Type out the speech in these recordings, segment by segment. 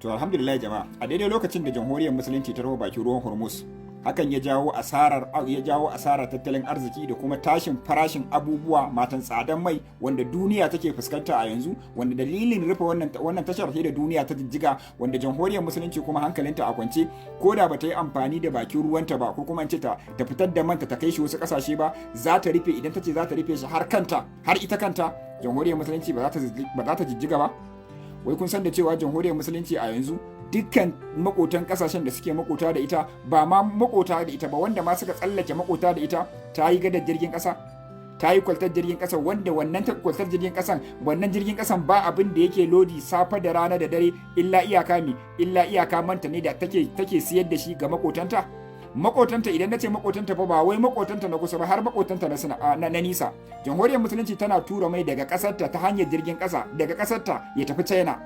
To alhamdulillah jama'a, a daidai lokacin da jamhuriyar musulunci ta raba bakin ruwan Hormuz, hakan ya jawo asarar tattalin arziki da kuma tashin farashin abubuwa matan tsadan mai wanda duniya take fuskanta a yanzu, wanda dalilin rufe wannan tashar da duniya ta jijjiga, wanda jamhuriyar musulunci kuma hankalinta a kwance, ko da bata yi amfani da bakin ruwanta ba ko kuma ce ta fitar da manta ta kai shi wasu kasashe ba, za ta rufe. Idan ta ce za ta rufe shi har ita kanta jamhuriyar musulunci ba za ta jijjiga ba. Wai kun san da cewa jamhuriyar musulunci a yanzu dukkan makotan kasashen da suke makota da ita, ba ma makota da ita ba, wanda ma suka tsallake makota da ita, ta yi gadar jirgin kasa, ta yi kwaltar jirgin kasa, wanda wannan kwaltar jirgin jirgin kasan ba abin da yake lodi safa da rana da dare illa iyaka manta ne da take siyar da shi ga makotanta. Idan na ce makotanta ba wai makotanta na kusa ba, har makotanta na nisa. Jamhuriyar musulunci tana tura mai daga kasarta ta hanyar jirgin kasa daga kasarta ya tafi China.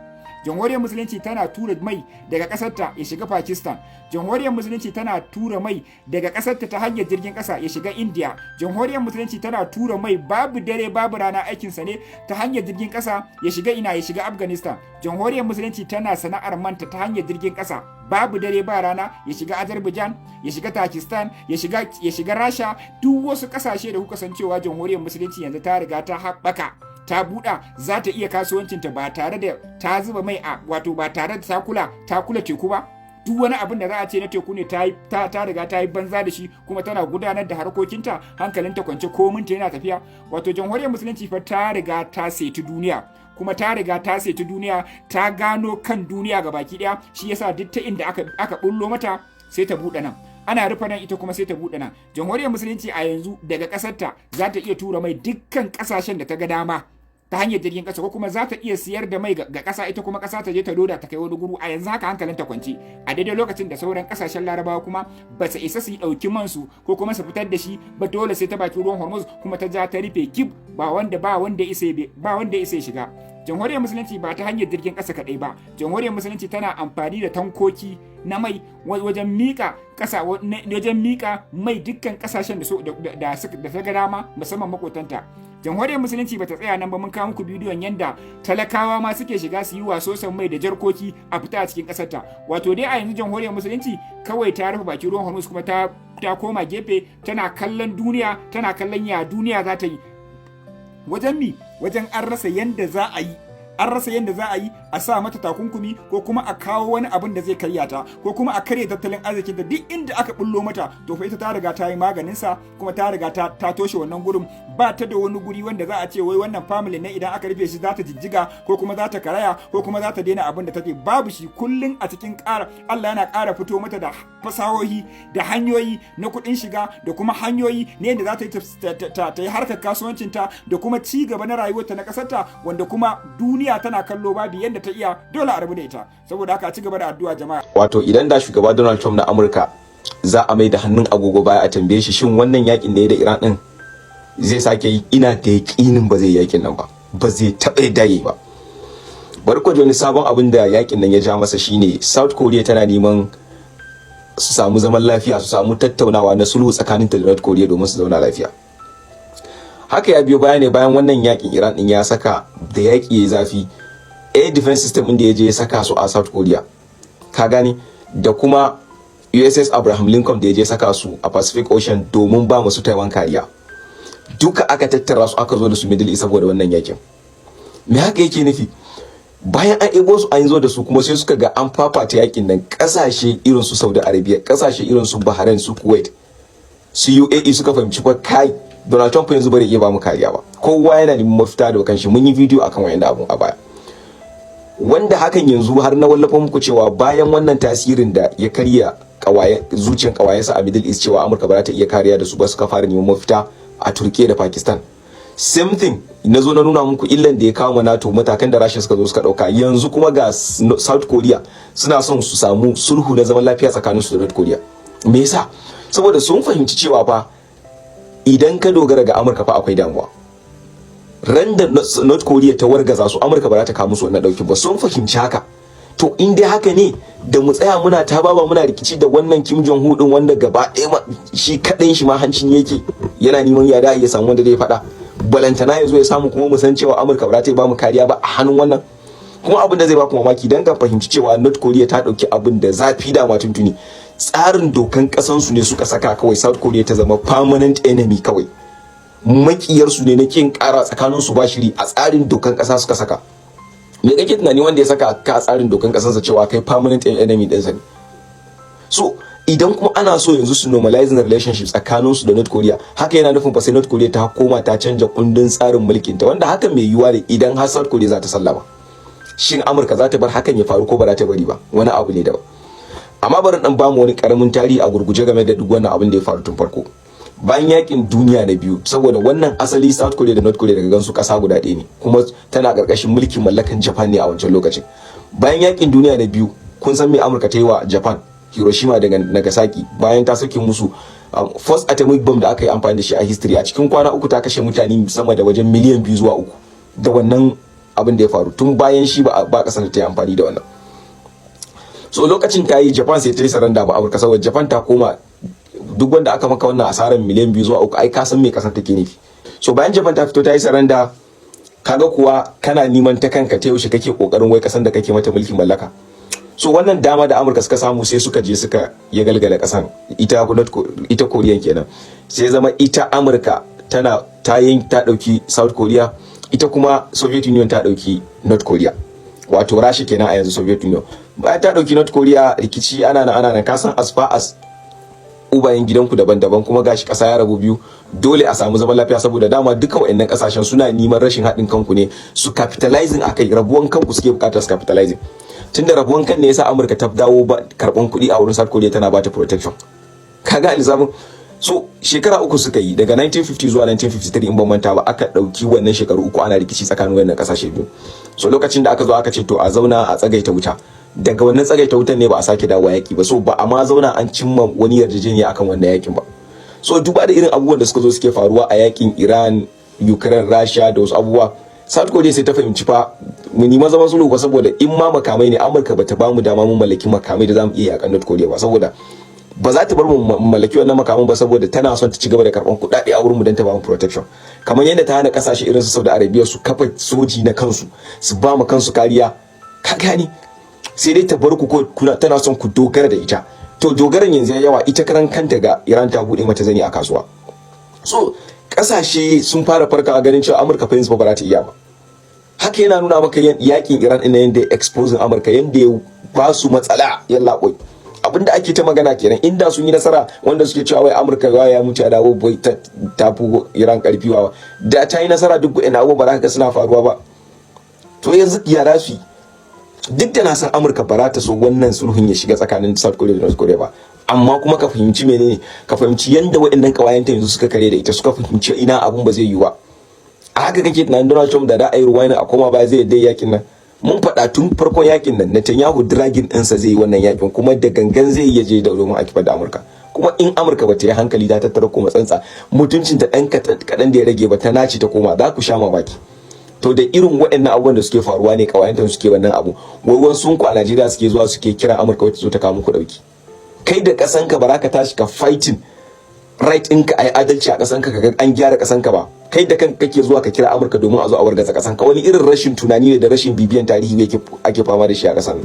Jamhuriyar musulunci tana tura mai daga kasarta ya shiga Pakistan. Jamhuriyar musulunci tana tura mai daga kasarta ta hanyar jirgin kasa ya shiga India. Jamhuriyar musulunci tana tura mai babu dare babu rana, aikinsa ne ta hanyar jirgin kasa ya shiga ya shiga Afghanistan. Jamhuriyar musulunci tana sana'ar manta ta hanyar jirgin kasa babu dare ba rana ya shiga Azerbaijan, ya shiga Pakistan, ya shiga Rasha. Duk wasu kasashe da kuka san cewa jamhuriyar musulunci yanzu ta riga ta haɓaka, ta buɗa, za ta iya kasuwancinta ba tare da ta zuba mai ba tare da ta kula teku ba. Duk wani abin da za a ce na teku ne ta riga ta yi banza da shi, kuma tana gudanar da harkokinta hankalinta kwance, kominta yana tafiya. Wato jamhuriyar musulunci fa ta riga ta saiti duniya, kuma ta riga ta saiti duniya, ta gano kan duniya ga baki daya. Shi yasa duk ta inda aka bullo mata sai ta buɗe nan, ana rufe nan ita kuma sai ta buɗe nan. Jamhuriyar musulunci a yanzu daga ƙasarta za ta iya tura mai dukkan ƙasashen da ta ga dama ta hanyar jirgin ƙasa, ko kuma za ta iya siyar da mai ga ƙasa, ita kuma ƙasa ta je ta loda ta kai wani guru. A yanzu haka hankalin ta kwance, a daidai lokacin da sauran ƙasashen Larabawa kuma ba su isa su yi ɗauki mansu ko kuma su fitar da shi ba, dole sai ta baki ruwan Hormuz kuma ta ja ta rufe kib, ba wanda ya isa shiga. Jamhuriyar musulunci ba ta hanyar jirgin ƙasa kaɗai ba, jamhuriyar musulunci tana amfani da tankoki na mai wajen mika mai dukkan ƙasashen da ta ga dama, musamman makotanta. Jamhuriyar musulunci bata tsaya nan ba, mun kawo muku bidiyon yanda talakawa ma suke shiga su yi wasosan mai da jarkoki a fita a cikin ƙasarta. Wato dai a yanzu jamhuriyar musulunci kawai ta rufe bakin ruwan Hormuz, kuma ta koma gefe, tana kallon duniya, tana kallon ya duniya za ta yi. Wajen an rasa yanda za a yi a sa mata takunkumi, ko kuma a kawo wani abin da zai karya ta, ko kuma a karya tattalin arzikin da duk inda aka bullo mata, to fa ita ta riga ta yi maganin sa, kuma ta riga ta toshe wannan gurin. Ba ta da wani guri wanda za a ce wai wannan family ne idan aka rufe shi za ta jijjiga, ko kuma za ta karaya, ko kuma za ta daina abin da take. Babu shi, kullun a cikin Allah yana ƙara fito mata da fasahohi da hanyoyi na kuɗin shiga, da kuma hanyoyi ne da za ta yi harkar kasuwancinta da kuma ci gaba na rayuwarta na ƙasarta, wanda kuma duniya tana kallo babu yadda ta iya, dole a rabu da ita. Saboda haka a ci gaba da addu'a jama'a. Wato idan da shugaba Donald Trump na Amurka za a mai da hannun agogo baya a tambaye shi shin wannan yakin da ya da Iran din zai sake yi, ina da yakinin ba zai yakin nan ba zai taɓa daye ba. Bari ku ji wani sabon abin da yakin nan ya ja masa, shine South Korea tana neman su samu zaman lafiya, su samu tattaunawa na sulhu tsakanin ta da North Korea domin su zauna lafiya. Haka ya biyo baya ne bayan wannan yakin Iran din ya saka da yaki ya zafi, air defense system din da ya je ya saka su a South Korea, ka gane, da kuma USS Abraham Lincoln da ya je saka su a Pacific Ocean domin ba musu Taiwan kariya. Duka aka tattara su aka zo da su Middle East saboda wannan yakin. Me haka yake nufi? Bayan an ego su an zo da su kuma sai suka ga an fafata yakin nan, kasashe irin su Saudi Arabia, kasashe irin su Bahrain, su Kuwait, su UAE suka fahimci fa kai Donald Trump yanzu bari iya ba mu kariya ba. Kowa yana neman mafita da kanshi. Mun yi video akan wayannan abun a baya, wanda hakan yanzu har na wallafa muku cewa bayan wannan tasirin da ya karya zuciyar kawayensa a Middle East, cewa Amurka ba za ta iya kariya da su ba, suka fara neman mafita a Turkiya da Pakistan. Same thing, na zo na nuna muku illan da ya kawo NATO, matakan da Rasha suka zo suka dauka. Yanzu kuma ga South Korea suna son su samu sulhu na zaman lafiya tsakanin su da North Korea. Me yasa? Saboda sun fahimci cewa fa idan ka dogara ga Amurka fa akwai damuwa. Ran da North Korea ta wargaza su, Amurka ba za ta kawo musu wannan dauki ba. Sun fahimci haka. To in dai haka ne, da mu tsaya muna ta baba muna rikici da wannan Kim Jong Un din, wanda gaba ɗaya shi kaɗan shi ma hancin yake yana neman ya da ya samu wanda zai faɗa, balantana ya zo ya samu kuma mu san cewa Amurka ba za ta ba mu kariya ba a hannun wannan. kuma abin da zai baku mamaki dan ka fahimci cewa North Korea ta dauki abin da zafi da ma tuntuni, tsarin dokan kasan su ne suka saka kawai South Korea ta zama permanent enemy, kawai makiyar su ne na kin kara tsakanin su ba shiri, a tsarin dokan kasa suka saka. Me kake tunani wanda ya saka ka a tsarin dokan kasansa cewa kai permanent enemy din sa ne? So idan kuma ana so yanzu su normalize the relationship tsakanin su da North Korea, haka yana nufin fa sai North Korea ta koma ta canja kundin tsarin mulkin ta, wanda hakan mai yiwuwa ne idan har South Korea za ta sallama. Shin Amurka za ta bar hakan ya faru ko ba za ta bari ba, wani abu ne daban. Amma bari dan bamu wani karamin tarihi a gurguje game da duk wannan abin da ya faru tun farko. Bayan yakin duniya na biyu, saboda wannan asali South Korea da North Korea daga gansu kasa guda ɗaya ne, kuma tana karkashin mulkin mallakan Japan ne a wancan lokacin. Bayan yakin duniya na biyu, kun san me Amurka ta yi wa Japan, Hiroshima da Nagasaki, bayan ta saki musu first atomic bomb da aka yi amfani da shi a history, a cikin kwana uku ta kashe mutane sama da wajen miliyan 2 zuwa 3 da wannan abin da ya faru. Tun bayan shi ba kasar ta yi amfani da wannan. So lokacin ta yi Japan sai ta yi saranda ba Amurka, saboda Japan ta koma duk wanda aka maka wannan asarar miliyan 2 zuwa 3, ai ka san me kasar take nufi. So bayan Japan ta fito ta yi saranda, kaga kuwa kana neman ta kanka ta yaushe kake kokarin wai kasan da kake mata mulkin mallaka. So wannan dama da Amurka suka samu sai suka je suka ya galgala kasan ita Korean kenan, sai zama ita Amurka ta dauki South Korea, ita kuma Soviet Union ta dauki North Korea, wato Rasha kenan a yanzu Soviet Union. Bayan ta dauki North Korea, rikici ana nan kasan as far as ubayen gidanku daban-daban, kuma gashi kasa ya rabu biyu, dole a samu zaman lafiya, saboda dama duka wayannan kasashen suna neman rashin haɗin kanku ne su capitalizing akai, rabuwan kanku suke bukatar su capitalizing. Tunda rabuwan kan ne yasa Amurka ta dawo ba karban kuɗi a wurin South Korea, tana bata protection. Kaga alisabin. So shekara uku suka yi, daga 1950 zuwa 1953 in ban manta ba, aka dauki wannan shekaru uku ana rikici tsakanin wayannan kasashe biyu. So lokacin da aka zo aka ce to a zauna a tsagaita wuta, daga wannan tsagaita wutan ne ba a sake dawo yaki ba. So ba a ma zauna an cimma wani yarjejeniya akan wannan yakin ba. So duba da irin abubuwan da suka zo suke faruwa a yakin Iran, Ukraine, Russia da wasu abubuwa, South Korea sai ta fahimci fa mu nima zaman sulhu ba, saboda in ma makamai ne Amurka bata ba mu dama mun mallaki makamai da zamu iya yakan North Korea ba, saboda ba za ta bar mu mallaki wannan makaman ba, saboda tana son ta ci gaba da karban kuɗaɗe a wurin mu don ta ba mu protection. Kamar yadda ta hana kasashe irin su Saudi Arabia su kafa soji na kansu, su ba mu kansu kariya. Ka gani, sai dai ta bar ku ko tana son ku dogara da ita. To dogaran yanzu ya yawa, ita karan kanta ga Iran ta bude mata zani a kasuwa. So kasashe sun fara farka ganin cewa Amurka fa yanzu ba za ta iya ba. Haka yana nuna maka yakin Iran ɗin yanda ya exposing Amurka, yanda ya ba su matsala, yalla koi. Abinda ake ta magana kenan, inda sun yi nasara, wanda suke cewa wai Amurka ya mutu ya dawo bai ta fi Iran karfi wa, da ta yi nasara duk ina abubuwa ba za ka suna faruwa ba. To yanzu ya rafi, duk da na san Amurka ba za ta so wannan sulhun ya shiga tsakanin South Korea da North Korea ba, amma kuma ka fahimci menene, ka fahimci yanda waɗannan kawayenta yanzu suka kare da ita, suka fahimci ina abun ba zai yi ba. A haka kake tunanin Donald Trump da ra'ayin ruwa a koma ba zai yadda yakin nan? Mun faɗa tun farkon yakin nan Netanyahu dragging ɗinsa zai yi wannan yakin, kuma da gangan zai iya je da domin a kifar da Amurka. Kuma in Amurka ba ta yi hankali ta tattara kuma tsantsa mutuncin ta ɗan kaɗan da ya rage ba, ta naci ta koma, za ku sha mamaki. To da irin waɗannan abubuwan da suke faruwa ne kawayenta suke wannan abu, wai wasu ku a Najeriya suke zuwa suke kira Amurka wata zo ta kawo muku dauki. Kai da ƙasanka ba za ka tashi ka fighting right ɗinka a yi adalci a ƙasanka ka an gyara ƙasanka ba, kai da kanka kake zuwa ka kira Amurka domin a zo a wargaza ƙasanka. Wani irin rashin tunani ne da rashin bibiyan tarihi ne ake fama da shi a ƙasan.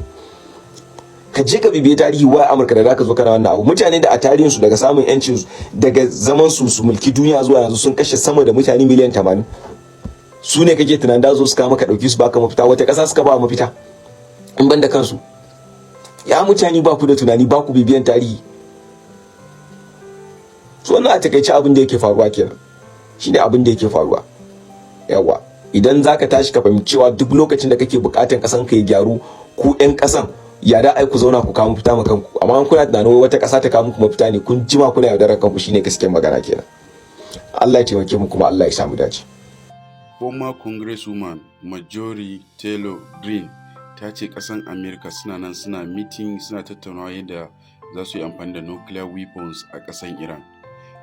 Ka je ka bibiye tarihi wa Amurka da zaka zo kana wannan abu. Mutane da a tarihinsu daga samun yancin su daga zaman su mulki duniya zuwa yanzu sun kashe sama da mutane miliyan 80. Su ne kake tunanin da zo su kama ka dauki su baka mafita, wata ƙasa suka ba mafita in banda kansu? Ya mutane ba ku da tunani, ba ku bibiyan tarihi. So wannan a takaice abin da yake faruwa kenan, shine abin da yake faruwa. Yawa, idan zaka tashi ka fahimci cewa duk lokacin da kake bukatan kasan ka ya gyaru, ku ƴan kasan ya da ai ku zauna ku kawo mafita ma kanku, amma an kuna tunanin wata ƙasa ta kawo muku mafita ne, kun jima kuna yaudarar kanku, shine gaskiyar magana kenan. Allah ya taimake mu kuma Allah ya samu dace. Former Congresswoman Marjorie Taylor Greene ta ce ƙasan Amerika suna nan suna meeting, suna tattaunawa yadda za su yi amfani da nuclear weapons a ƙasan Iran.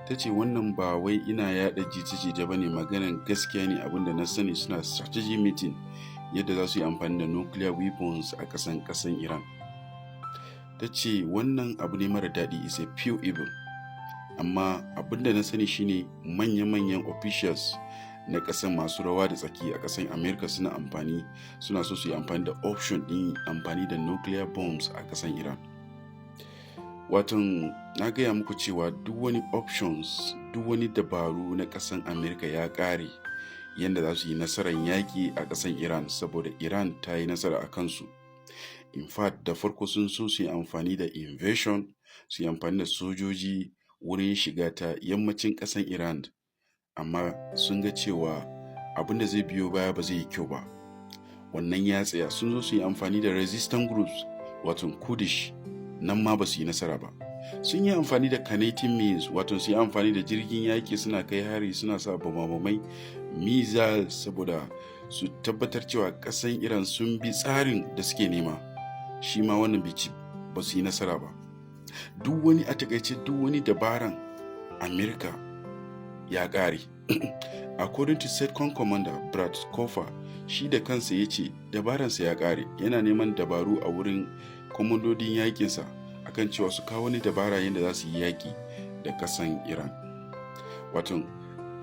Ta ce wannan ba wai ina yaɗa jita-jita ba ne, maganan gaskiya ne, abinda na sani suna strategy meeting yadda za su yi amfani da nuclear weapons a ƙasan Iran. Ta ce wannan abu ne mara daɗi, is a pure evil. Amma abinda na sani shine manya-manyan officials na ƙasar masu rawa da tsaki a ƙasar Amerika suna so su yi amfani da option ɗin amfani da nuclear bombs a ƙasar Iran. Watan na gaya muku cewa duk wani options, duk wani dabaru na ƙasar Amerika ya ƙare yadda za su yi nasarar yaƙi a ƙasar Iran, saboda Iran ta yi nasara a kansu. In fact, da farko sun so su yi amfani da invasion, su yi amfani da sojoji wurin shiga ta yammacin ƙasar Iran, amma sun ga cewa abin da zai biyo baya ba zai yi kyau ba. Wannan ya tsaya. Sun zo su yi amfani da resistance groups, wato Kurdish, nan ma ba su yi nasara ba. Sun yi amfani da kinetic means, wato su yi amfani da jirgin yaƙi suna kai hari, suna sa bamamai, missiles, saboda su tabbatar cewa ƙasar Iran sun bi tsarin da suke nema. Shi ma wannan ba su yi nasara ba. Duk wani, a takaice, duk wani dabaran Amerika ya ƙare. According to Second Commander Brad Cooper, shi da kansa ya ce dabaransa ya ƙare. Yana neman dabaru a wurin komandodin yaƙinsa akan cewa su kawo wani dabara yadda za su yi yaƙi da ƙasan Iran. Wato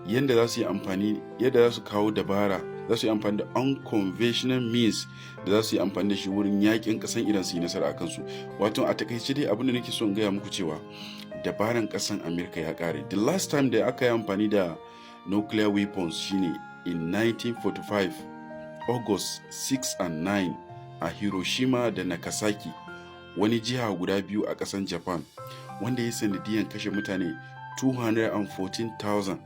yadda za su yi amfani, yadda za su kawo dabara, za su yi amfani da unconventional means da za su yi amfani da shi wurin yaƙin ƙasan Iran su yi nasara a kansu. Wato a takaice dai abin da nake so in gaya muku cewa dabaran ƙasan Amerika ya ƙare. The last time da aka yi amfani da nuclear weapons shine in 1945, August 6 and 9 a Hiroshima da Nagasaki, wani jiha guda biyu a ƙasan Japan, wanda ya sanadiyan kashe mutane 214,000,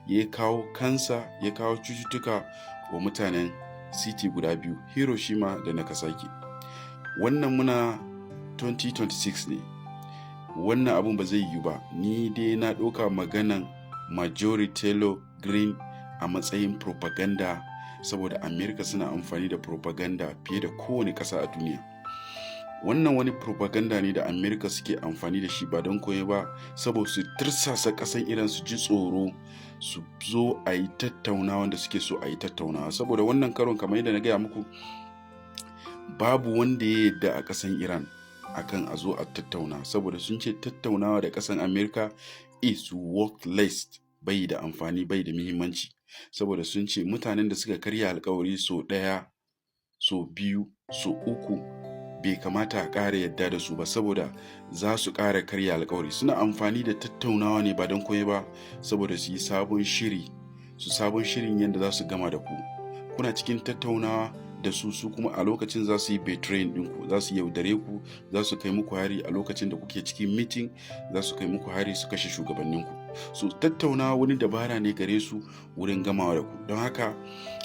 ya kawo kansa, ya kawo cututtuka wa mutanen city guda biyu, Hiroshima da Nagasaki. Wannan muna 2026 ne. Wannan abun ba zai yiwu ba. Ni dai na ɗauka maganan Marjorie Taylor Greene a matsayin propaganda, saboda Amerika suna amfani da propaganda fiye da kowane ƙasa a duniya. Wannan wani propaganda ne da Amerika suke amfani da shi ba don koyi ba, saboda su tirsasa ƙasar Iran su ji tsoro, su zo a yi tattaunawa da suke so a yi tattaunawa. Saboda wannan karon, kamar yadda na gaya muku, babu wanda ya yadda a ƙasar Iran akan a zo a tattauna, saboda sun ce tattaunawa da ƙasar Amerika is worthless, bai da amfani, bai da muhimmanci, saboda sun ce mutanen da suka karya alkawari so ɗaya, so biyu, so uku, bai kamata a ƙara yadda da su ba, saboda za su ƙara karya alkawari. Suna amfani da tattaunawa ne ba don koyi ba, saboda su yi sabon shirin yadda za su gama da ku. Kuna cikin tattaunawa da su kuma a lokacin za su yi betraying ɗinku, za su yaudare ku, za su kai muku hari a lokacin da kuke cikin meeting, za su kai muku hari su kashe shugabanninku. So tattaunawa wani dabara ne gare su wurin gamawa da ku. Don haka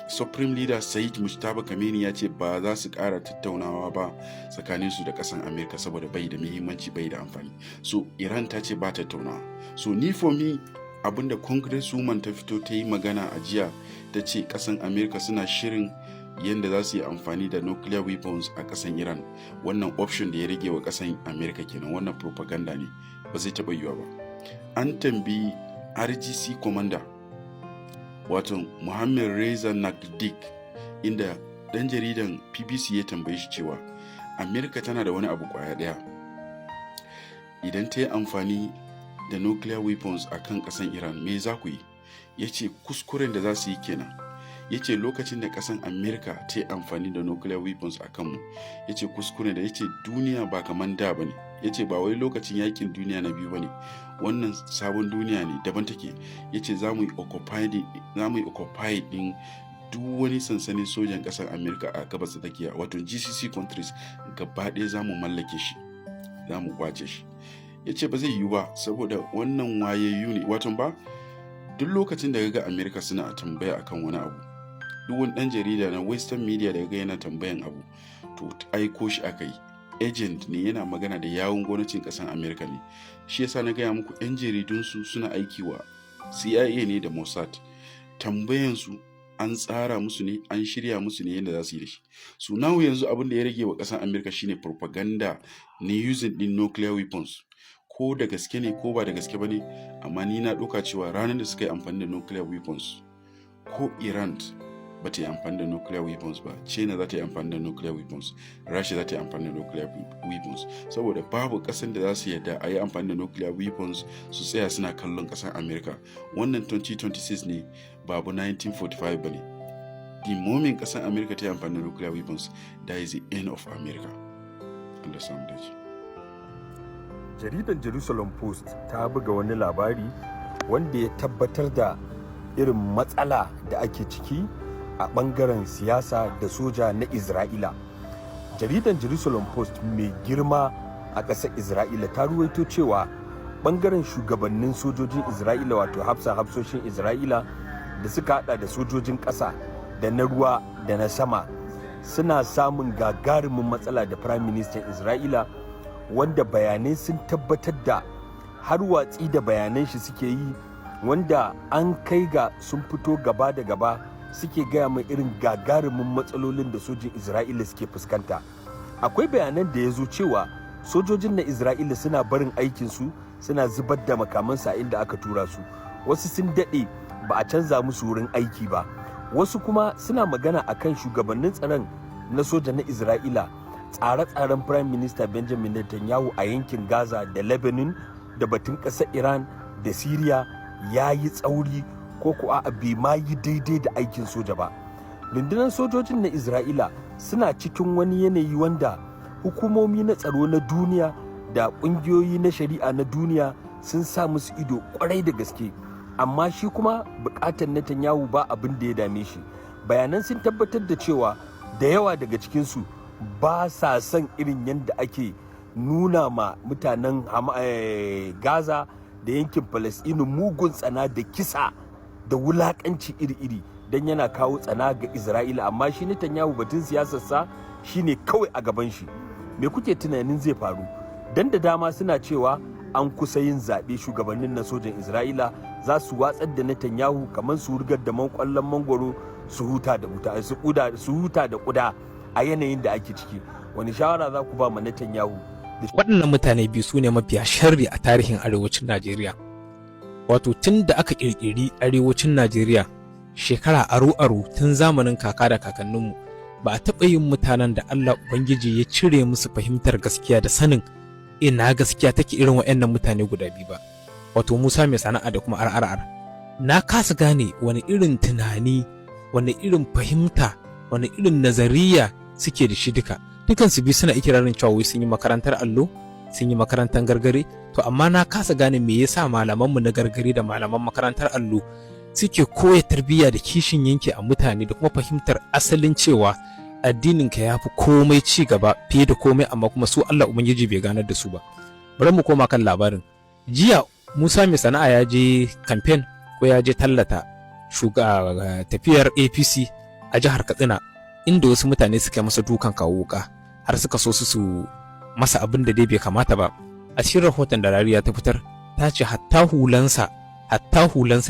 Supreme Leader Said Mujtaba Khamenei ya ce ba za su ƙara tattaunawa ba tsakanin su da ƙasar Amerika, saboda bai da muhimmanci, bai da amfani. So Iran ta ce ba tattaunawa. So ni for me, abinda Congresswoman ta fito ta yi magana a jiya, ta ce ƙasar Amerika suna shirin yadda za su yi amfani da nuclear weapons a ƙasar Iran. Wannan option da ya rage wa ƙasar Amerika kenan. Wannan propaganda ne, ba zai taɓa yiwa ba. An tambayi RGC commander, wato Mohammed Reza Nagdik, inda ɗan jaridan BBC ya tambaye shi cewa Amerika tana da wani abu kwaya ɗaya, idan ta yi amfani da nuclear weapons a kan ƙasar Iran, me za ku yi? Ya ce kuskuren da za su yi kenan. Ya ce lokacin da ƙasar Amerika ta yi amfani da nuclear weapons a kanmu, ya ce kuskure da, ya ce duniya ba kamar da ba ne. Ya ce ba wai lokacin yakin duniya na biyu ba ne, wannan sabon duniya ne, daban take. Ya ce za mu yi occupy din duk wani sansanin sojan ƙasar Amerika a gabas da tsakiya, wato GCC countries gaba ɗaya za mu mallake shi, za mu kwace shi. Ya ce ba zai yiwu ba, saboda wannan wayayyu ne. Wato ba duk lokacin da ga Amerika suna tambaya akan wani abu, duk wani ɗan jarida na western media da ga yana tambayan abu, to aiko shi aka yi. Agent ne, yana magana da yawun gwamnatin ƙasar Amerika ne. Shi yasa na gaya muku 'yan jaridunsu suna aiki wa CIA ne da Mossad. Tambayansu an tsara musu ne, an shirya musu ne yadda za su yi da shi. So now yanzu abin da ya rage wa ƙasar Amerika shine propaganda ne, using din nuclear weapons. Ko da gaske ne ko ba da gaske ba ne, amma ni na ɗauka cewa ranar da suka yi amfani da nuclear weapons, ko Iran ba ta yi amfani da nuclear weapons ba, China za ta yi amfani da nuclear weapons, Russia za ta yi amfani da nuclear weapons, saboda babu ƙasar da za su yarda a yi amfani da nuclear weapons su tsaya suna kallon ƙasar America. Wannan 2026 ne, babu 1945 ba ne. The moment ƙasar America ta yi amfani da nuclear weapons, that is the end of America. Allah samu dace. Jaridar Jerusalem Post ta buga wani labari wanda ya tabbatar da irin matsala da ake ciki a ɓangaren siyasa da soja na Isra'ila. Jaridar Jerusalem Post mai girma a ƙasar Isra'ila ta ruwaito cewa ɓangaren shugabannin sojojin Isra'ila, wato hafsoshin Isra'ila da suka hada da sojojin ƙasa da na ruwa da na sama, suna samun gagarumin matsala da Prime Minister Isra'ila, wanda bayanai sun tabbatar da har watsi da bayanan shi suke yi, wanda an kai ga sun fito gaba da gaba suke gaya mai irin gagarumin matsalolin da sojin Isra'ila suke fuskanta. Akwai bayanan da ya zo cewa sojojin na Isra'ila suna barin aikinsu, suna zubar da makamansu a inda aka tura su. Wasu sun daɗe ba a canza musu wurin aiki ba. Wasu kuma suna magana akan shugabannin tsaron na soja na Isra'ila, tsare-tsaren Prime Minister Benjamin Netanyahu a yankin Gaza da Lebanon da batun ƙasar Iran da Syria ya yi tsauri, ko kuwa bai ma yi daidai da aikin soja ba. Rundunar sojojin na Isra'ila suna cikin wani yanayi wanda hukumomi na tsaro na duniya da ƙungiyoyi na shari'a na duniya sun sa musu ido kwarai da gaske, amma shi kuma bukatar Netanyahu ba abin da ya dame shi. Bayanan sun tabbatar da cewa da yawa daga cikinsu ba sa son irin yadda ake nuna ma mutanen Gaza da yankin Falasɗinu mugun tsana da kisa da wulakanci iri-iri, don yana kawo tsana ga Isra'ila. Amma shi Netanyahu batun siyasarsa shine kawai a gaban shi. Me kuke tunanin zai faru? Dan da dama suna cewa an kusa yin zaɓe, shugabannin na sojan Isra'ila za su watsar da Netanyahu kamar su wurgar da ƙwallon mangwaro su huta da ƙuda a yanayin da ake ciki. Wani shawara za ku ba ma Netanyahu? Waɗannan mutane biyu su ne mafiya sharri a tarihin arewacin Najeriya. Wato tun da aka ƙirƙiri arewacin Najeriya shekara aro-aro, tun zamanin kaka da kakanninmu, ba a taɓa yin mutanen da Allah Ubangiji ya cire musu fahimtar gaskiya da sanin ina gaskiya take irin waɗannan mutane guda biyu ba. Wato Musa mai sana'a da kuma RRR. Na kasa gane wani irin tunani, wani irin fahimta, wani irin nazariya suke da shi duka. Dukansu biyu suna ikirarin cewa wai sun yi makarantar allo, sun yi makarantar gargare, to amma na kasa gane me yasa malamanmu na gargare da malaman makarantar allo suke koya tarbiyya da kishin yanki a mutane da kuma fahimtar asalin cewa addininka ya fi komai ci gaba fiye da komai, amma kuma su Allah Ubangiji bai ganar da su ba. Bari mu koma kan labarin. Jiya Musa mai sana'a ya je campaign ko ya je tallata tafiyar APC a jihar Katsina, inda wasu mutane suka masa dukan kawo wuka har suka so su masa abin da dai bai kamata ba. A cikin rahoton da Rariya ta fitar, ta ce hatta hulansa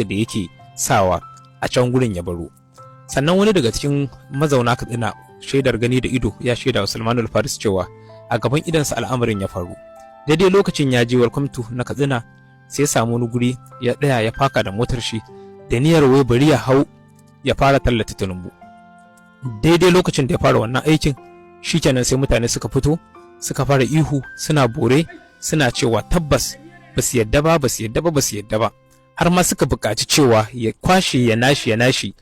da yake sawa a can gurin ya baro. Sannan wani daga cikin mazauna Katsina, shaidar gani da ido, ya shaida wa Salmanul Faris cewa a gaban idansa al'amarin ya faru. Daidai lokacin ya je welcome to na Katsina, sai ya samu wani guri ya tsaya ya faka da motar shi da niyyar wai bari ya hau ya fara tallata Tinubu. Daidai lokacin da ya fara wannan aikin, shikenan sai mutane suka fito suka fara ihu, suna bore, suna cewa tabbas ba su yadda ba, har ma suka buƙaci cewa ya kwashe ya nashi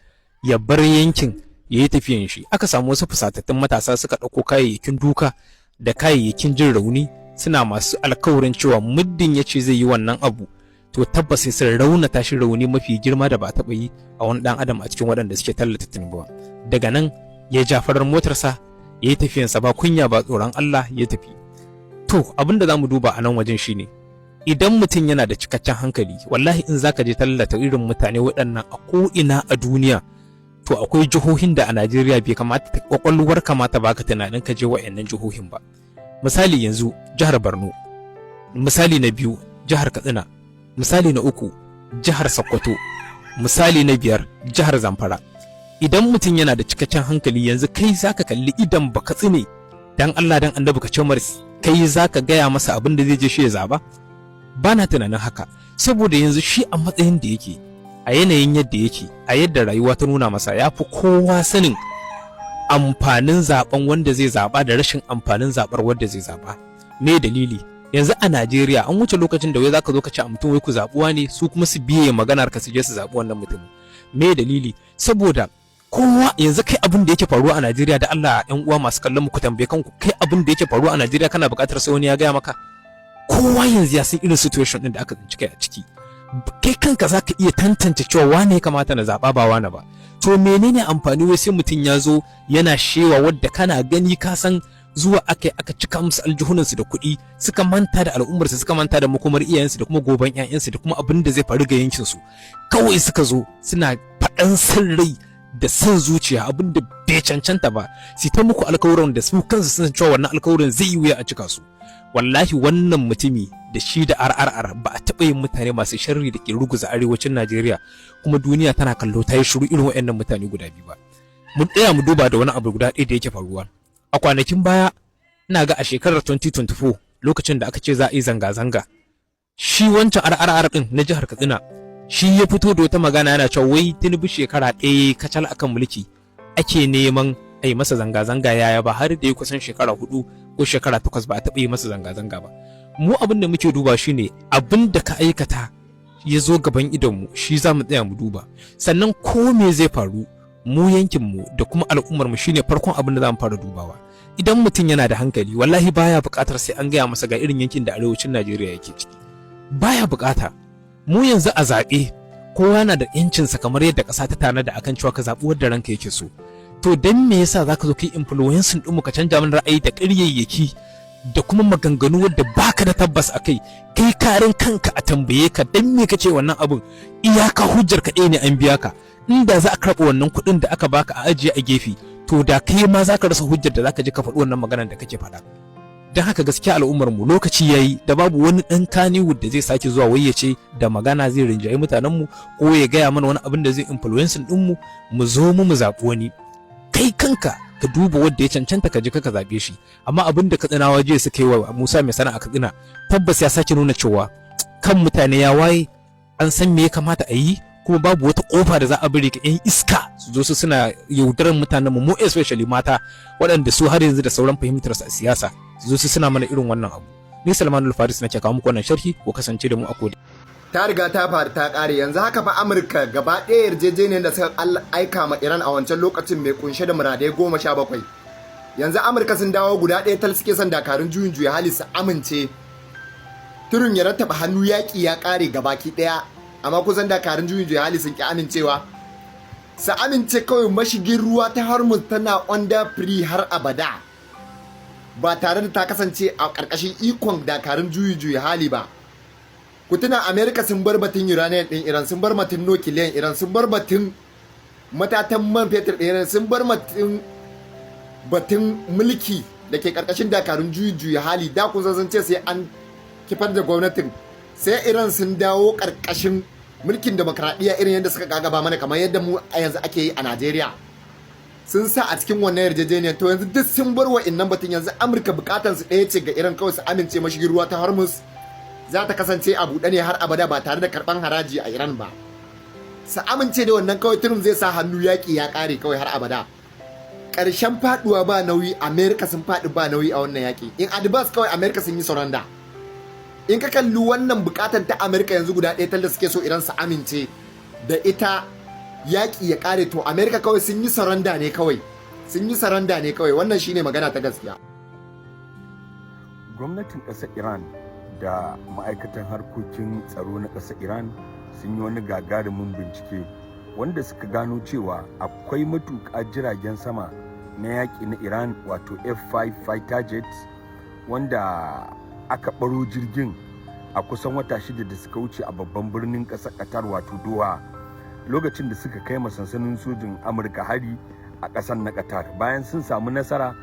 ya bar yankin ya yi tafiyan shi. Aka samu wasu fusatattun matasa suka ɗauko kayayyakin duka da kayayyakin jin rauni, suna masu alkawarin cewa muddin ya ce zai yi wannan abu to tabbas sai sun raunata shi rauni mafi girma da ba a taɓa yi a wani ɗan adam a cikin waɗanda suke tallata Tinubu. Daga nan ya ja farar motarsa ya yi tafiyansa ba kunya ba tsoron Allah ya tafi. To abin da za mu duba a nan wajen shine, idan mutum yana da cikakken hankali, wallahi in zaka je tallata irin mutane waɗannan a ko'ina a duniya, to akwai jihohin da a Najeriya bai kamata kwakwalwar kamata baka tunanin ka je wa'annan jihohin ba. Misali yanzu jihar Borno, misali na biyu jihar Katsina, misali na uku jihar Sokoto, misali na biyar jihar Zamfara. Idan mutum yana da cikakken hankali, yanzu kai zaka kalli idan baka tsine dan Allah dan Annabi ka ce kai zaka gaya masa abin da zai je shi ya zaba? Bana tunanin haka, saboda yanzu shi a matsayin da yake a yanayin yadda yake, a yadda rayuwa ta nuna masa, ya fi kowa sanin amfanin zaben wanda zai zaba da rashin amfanin zabar wanda zai zaba. Me dalili? Yanzu a Najeriya an wuce lokacin da wai zaka zo ka ci a mutum wai ku zabuwa ne, su kuma su biye maganar ka su je su zabi wannan mutum. Me dalili? Saboda kowa yanzu kai abin da yake faruwa a Najeriya, da Allah ƴan uwa masu kallon mu ku tambaye kanku, kai abin da yake faruwa a Najeriya kana buƙatar sai wani ya gaya maka? Kowa yanzu ya san irin situation din da aka tsinci kai a ciki. Kai kanka zaka iya tantance cewa wane ya kamata na zaba ba wane ba. To menene amfani wai sai mutum ya zo yana shewa wadda kana gani ka san zuwa aka cika musu aljihunansu da kuɗi, suka manta da al'ummarsu, suka manta da makomar iyayensu da kuma goben ƴaƴansu da kuma abin da zai faru ga yankinsu. Kawai suka zo suna faɗan san rai da san zuciya, abin da bai cancanta ba, su ta muku alkawuran da su kansu sun cewa wannan alkawuran zai yi wuya a cika su. Wallahi wannan mutumi da shi da RRR ba a taɓa yin mutane masu sharri da ke ruguza arewacin Najeriya kuma duniya tana kallo ta yi shiru irin waɗannan mutane guda biyu ba. Mun tsaya mu duba da wani abu guda ɗaya da yake faruwa. A kwanakin baya ina ga a shekarar 2024 lokacin da aka ce za a yi zanga-zanga, shi wancan RRR din na jihar Katsina shi ya fito da wata magana yana cewa wai Tinubu shekara ɗaya kacal akan mulki ake neman a yi masa zanga-zanga, yaya ba har da ya kusan shekara 4 ko shekara 8 ba a taɓa yi masa zanga-zanga ba. Mu abin da muke duba shine abin da ka aikata ya zo gaban idonmu shi za mu tsaya mu duba, sannan ko me zai faru mu yankinmu da kuma al'ummarmu shine farkon abin da za mu fara dubawa. Idan mutum yana da hankali wallahi baya buƙatar sai an gaya masa ga irin yankin da arewacin Najeriya yake ciki, baya buƙata. Mu yanzu a zaɓe kowa na da yancinsa kamar yadda ƙasa ta tanada akan cewa ka zaɓi wadda ranka yake so. To dan me yasa zaka zo kai influencing ɗinmu ka canja mana ra'ayi da ƙaryayyaki da kuma maganganu wadda baka da tabbas akai, kai karin kanka a tambaye ka dan me kace wannan abun, iyaka hujjar ka ɗaya ne an biya ka. Inda za a karɓa wannan kuɗin da aka baka a ajiye a gefe, to da kai ma za ka rasa hujjar da za ka je ka faɗi wannan maganar da kake faɗa. Don haka gaskiya al'ummar mu lokaci yayi da babu wani ɗan Kannywood da zai sake zuwa wai ya ce da magana zai rinjaye mutanen mu ko ya gaya mana wani abin da zai influencing ɗin mu zo mu zaɓi wani. Kai kanka ka duba wanda ya cancanta ka je ka zaɓe shi. Amma abin da Katsinawa jiya suka yi wa Musa mai sana'a Katsina tabbas ya sake nuna cewa kan mutane ya waye, an san me ya kamata a yi, kuma babu wata kofa da za a bari ka yan iska su zo su suna yaudarar mutanen mu especially mata waɗanda su har yanzu da sauran fahimtar su a siyasa, su zo su suna mana irin wannan abu. Ni Salmanul Faris nake kawo muku wannan sharhi, ko kasance da mu a koda. Ta riga ta faru ta ƙare. Yanzu haka fa Amurka gaba ɗaya yarjejeniyar da suka aika ma Iran a wancan lokacin mai kunshe da muradai 17. Yanzu Amurka sun dawo guda ɗaya tal suke son dakarun juyin juya hali su amince turun ya rattaba hannu, yaƙi ya ƙare gabaki ɗaya. Amma kusan dakarun juyin juya hali sun ki amincewa, su amince kawai mashigin ruwa ta Hormuz tana under free har abada ba tare da ta kasance a ƙarƙashin ikon dakarun juyin juya hali ba. Ku tuna Amerika sun bar batun uranium ɗin Iran, sun bar batun nukiliyan Iran, sun bar batun matatan man fetur ɗin Iran, sun bar batun mulki da ke ƙarƙashin dakarun juyin juya hali. Da kun san ce sai an kifar da gwamnatin, sai Iran sun dawo ƙarƙashin mulkin demokradiyya irin yadda suka gagaba mana kamar yadda mu a yanzu ake yi a Najeriya. Sun sa a cikin wannan yarjejeniyar, to yanzu duk sun bar wa'innan batun. Yanzu Amurka bukatan su ɗaya ce ga Iran kawai su amince mashigin ruwa ta Hormuz za ta kasance a buɗe ne har abada ba tare da karɓan haraji a Iran ba. Su amince da wannan kawai Trump zai sa hannu, yaƙi ya ƙare kawai har abada. Ƙarshen faɗuwa ba nauyi, Amerika sun faɗi ba nauyi a wannan yaƙi. In advance kawai Amerika sun yi surrender. In ka kalli wannan bukatar ta Amerika yanzu guda ɗaya tal da suke so Iran su amince da ita, yaƙi ya ƙare, to Amerika kawai sun yi surrender ne kawai. Sun yi surrender ne kawai, wannan shine magana ta gaskiya. Gwamnatin ƙasar Iran da ma'aikatan harkokin tsaro na ƙasar Iran sun yi wani gagarumin bincike wanda suka gano cewa akwai matuƙa jiragen sama na yaƙi na Iran wato F-5 fighter jets wanda aka baro jirgin a kusan wata 6 da suka wuce a babban birnin ƙasar Qatar wato Doha, lokacin da suka kai sansanin sojin Amurka hari a ƙasar na Qatar. Bayan sun samu nasara,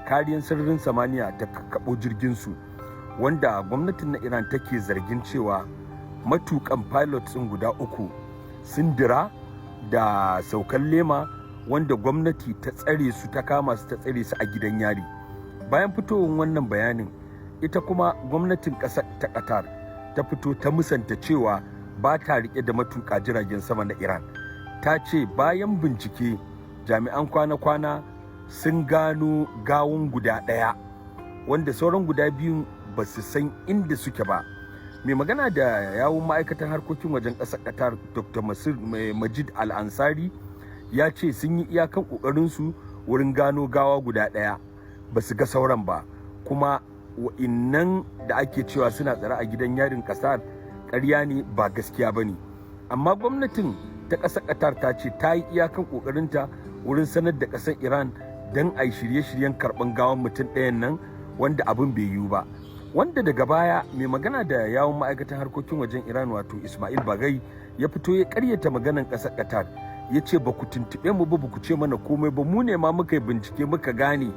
kariyar sararin samaniya ta kakkaɓo jirgin su, wanda gwamnatin na Iran take zargin cewa matukan pilots ɗin guda 3 sun dira da saukan lema, wanda gwamnati ta tsare su, ta kama su, ta tsare su a gidan yari. Bayan fitowar wannan bayanin, ita kuma gwamnatin ƙasar ta Qatar ta fito ta musanta cewa ba ta riƙe da matuƙa jiragen sama na Iran. Ta ce bayan bincike jami'an kwana-kwana sun gano gawun guda ɗaya wanda sauran guda biyun ba su san inda suke ba. Mai magana da yawun ma'aikatan harkokin wajen ƙasar Qatar Dr. Majid Al-Ansari ya ce sun yi iyakan ƙoƙarinsu wurin gano gawa guda ɗaya, ba su ga sauran ba, kuma wa'innan da ake cewa suna tsare a gidan yarin Qatar ƙarya ne, ba gaskiya ba ne. Amma gwamnatin ta ƙasar Qatar ta ce ta yi iyakan ƙoƙarinta wurin sanar da ƙasar Iran don a yi shirye-shiryen karɓan gawan mutum ɗayan nan wanda abin bai yiwu ba. Wanda daga baya mai magana da yawun ma'aikatan harkokin wajen Iran wato Ismail Bagai ya fito ya ƙaryata maganan ƙasar Qatar, ya ce ba ku tuntuɓe mu ba ku ce mana komai ba, mu ne ma muka yi bincike muka gane,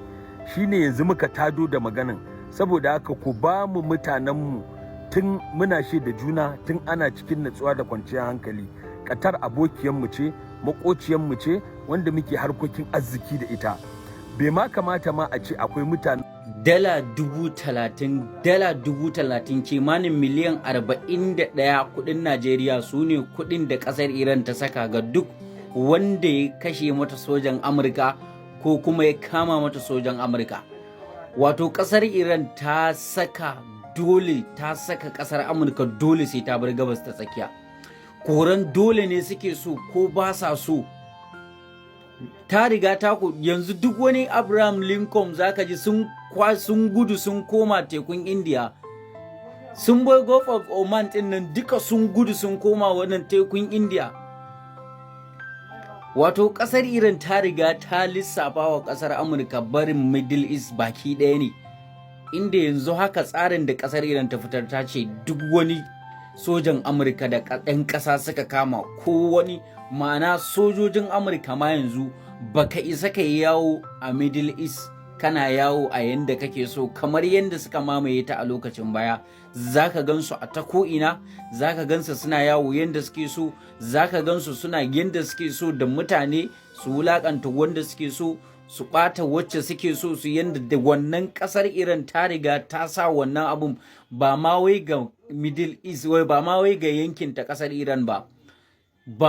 shine yanzu muka tado da maganan, saboda haka ku ba mu mutanenmu tun muna da juna tun ana cikin natsuwa da kwanciyar hankali. Qatar abokiyanmu ce, maƙociyanmu ce, wanda muke harkokin arziki da ita. Bai ma kamata ma a ce akwai mutane dala 30,000 kimanin miliyan 41 kudin Najeriya su ne kudin da kasar Iran ta saka ga duk wanda ya kashe mata sojan Amurka ko kuma ya kama mata sojan Amurka. Wato kasar Iran ta saka kasar Amurka dole sai ta bar gabas ta tsakiya. Koran dole ne suke so ko ba sa so. Ta riga ta yanzu duk wani Abraham Lincoln zaka ji sun gudu sun koma tekun India, sun bai Gulf of Oman din nan duka sun gudu sun koma wannan tekun India. Wato kasar Iran ta riga ta lissafa wa kasar Amurka barin Middle East baki ɗaya ne, inda yanzu haka tsarin da kasar Iran ta fitar ta ce duk wani sojan Amurka da ɗan ƙasa suka kama ko wani ma'ana sojojin Amurka ma yanzu baka isa ka yi yawo a Middle East kana yawo a yanda kake so kamar yanda suka mamaye ta a lokacin baya. Zaka gansu a ta ko'ina, zaka gansu suna yawo yanda suke so, zaka gansu suna yanda suke so da mutane, su wulakanta wanda suke so, su ɓata wacce suke so su, yanda da wannan ƙasar Iran ta riga ta sa wannan abun ba ma wai ga Middle East ba ma wai ga yankin ta ƙasar Iran ba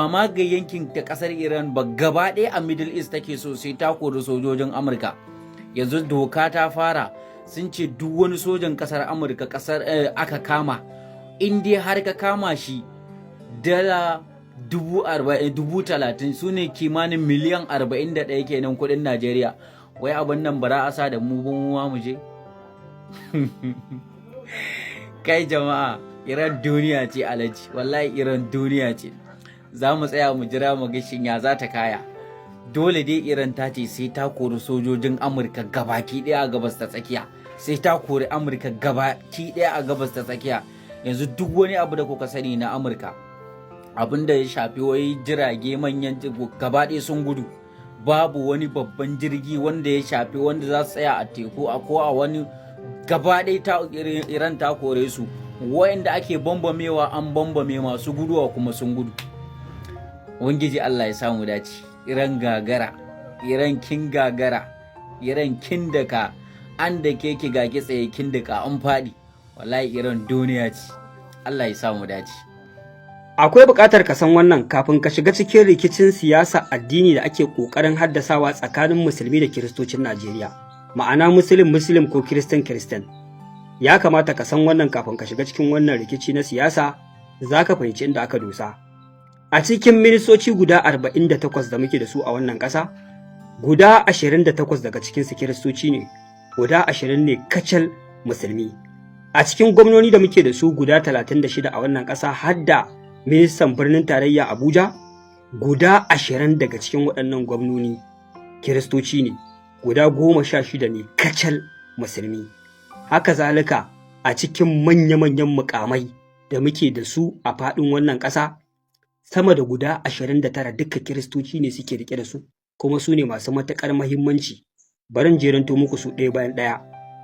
ma ga yankin ta ƙasar Iran ba, gaba ɗaya a Middle East take so sai ta kori sojojin Amurka. Yanzu doka ta fara, sun ce duk wani sojan ƙasar Amurka aka kama, in dai har ka kama shi dala 30,000 su ne kimanin miliyan 41 kenan kudin Najeriya. Wai abin nan bara a sa da mu mu je? Kai jama'a, Iran duniya ce alaji, wallahi Iran duniya ce. Za mu tsaya mu jira mu ga shin ya za ta kaya. Dole dai Iran ta ce sai ta kori sojojin Amurka gabaki daya a gabas ta tsakiya, sai ta kori Amurka gabaki daya a gabas ta tsakiya. Yanzu duk wani abu da kuka sani na Amurka, abin da ya shafi wai jirage manyan gaba ɗaya sun gudu, babu wani babban jirgi wanda ya shafi wanda za su tsaya a teku ko a wani, gaba ɗaya Iran ta kore su. Wayanda ake bambamewa an bambame, masu guduwa kuma sun gudu. Ubangiji Allah ya samu dace. Iran gagara, Iran kin gagara, Iran kin daka, an da ke ki gage tsaye kin daka an faɗi. Wallahi Iran duniya ce. Allah ya samu dace. Akwai buƙatar ka san wannan kafin ka shiga cikin rikicin siyasa addini da ake ƙoƙarin haddasawa tsakanin musulmi da kiristocin Najeriya. Ma'ana muslim ko kiristan. Ya kamata ka san wannan kafin ka shiga cikin wannan rikici na siyasa, za ka fahimci inda aka dosa. A cikin ministoci guda 48 da muke da su a wannan ƙasa, guda 28 daga cikinsu kiristoci ne, guda 20 ne kacal musulmi. A cikin gwamnoni da muke da su guda 36 a wannan ƙasa, har da ministan birnin tarayya Abuja, guda 20 daga cikin waɗannan gwamnoni kiristoci ne, guda 16 ne kacal musulmi. Haka zalika a cikin manya-manyan mukamai da muke da su a faɗin wannan ƙasa, sama da guda 29 duka kiristoci ne suke rike da su, kuma su ne masu matuƙar mahimmanci. Barin jeranto muku su ɗaya bayan ɗaya.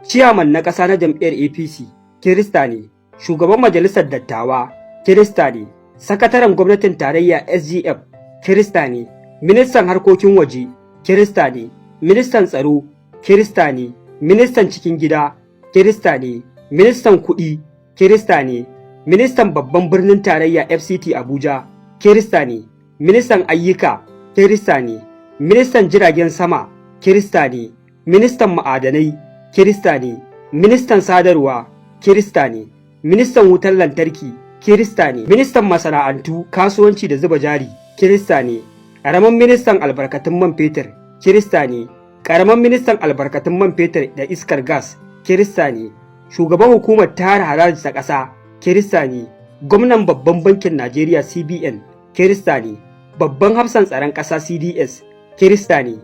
Ciyaman na ƙasa na jam'iyyar APC Kirista ne, shugaban majalisar dattawa Kirista ne, sakataren gwamnatin tarayya SGF Kirista ne, ministan harkokin waje Kirista ne, ministan tsaro Kirista ne, ministan cikin gida Kirista ne, ministan kuɗi Kirista ne, ministan babban birnin tarayya FCT Abuja Kirista ne, ministan ayyuka Kirista ne, ministan jiragen sama Kirista ne, ministan ma'adanai Kirista ne, ministan sadarwa Kirista ne, ministan wutar lantarki Kirista ne, ministan masana'antu, kasuwanci da zuba jari Kirista ne, ƙaramin ministan albarkatun man fetur Kirista ne, ƙaramin ministan albarkatun man fetur da iskar gas Kirista ne, shugaban hukumar tara haraji ta ƙasa Kirista ne, gwamnan babban bankin Najeriya CBN Kirista ne, babban hafsan tsaron ƙasa CDS Kirista ne,